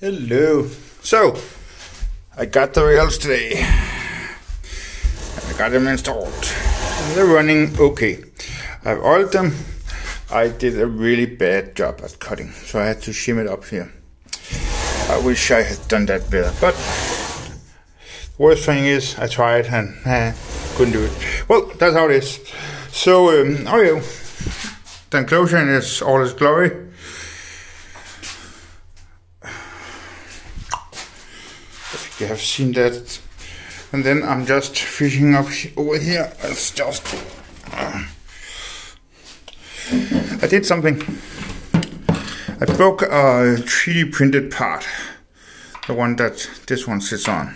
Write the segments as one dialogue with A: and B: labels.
A: Hello. So, I got the rails today. I got them installed. And they're running okay. I've oiled them. I did a really bad job at cutting, so I had to shim it up here. I wish I had done that better, but the worst thing is I tried and couldn't do it. Well, that's how it is. So, the enclosure is all its glory. You have seen that, and then I'm just fishing up over here. It's just I did something. I broke a 3D printed part, the one that this one sits on,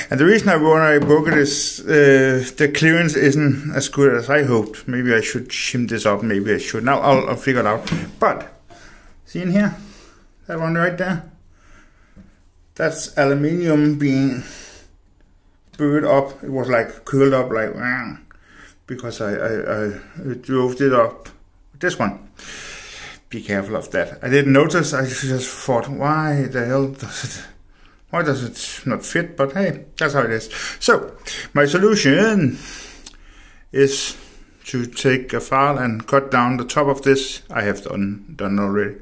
A: and the reason I broke it is the clearance isn't as good as I hoped. Maybe I should shim this up, maybe I should. Now I'll figure it out. But see in here, that one right there, that's aluminium being burned up. It was like curled up like because I drove it up with this one. Be careful of that. I didn't notice. I just thought, why the hell does it not fit? But hey, that's how it is. So my solution is to take a file and cut down the top of this. I have done already,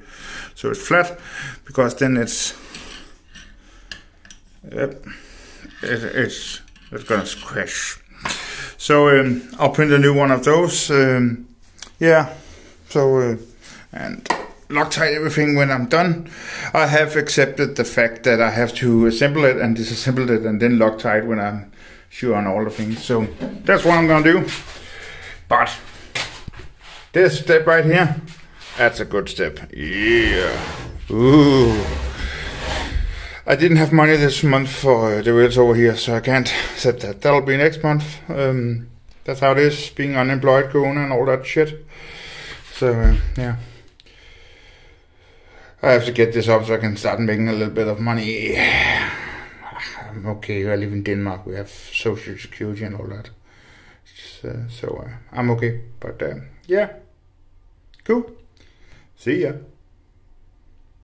A: so it's flat, because then it's it's gonna crash. So I'll print a new one of those. Yeah. So and Loctite everything when I'm done. I have accepted the fact that I have to assemble it and disassemble it and then Loctite when I'm sure on all the things. So that's what I'm gonna do. But this step right here, that's a good step. Yeah. Ooh. I didn't have money this month for the rails over here, so I can't set that. That'll be next month. That's how it is, being unemployed, Corona and all that shit. So, yeah. I have to get this up so I can start making a little bit of money. I'm okay. I live in Denmark. We have social security and all that. So I'm okay. But, yeah. Cool. See ya.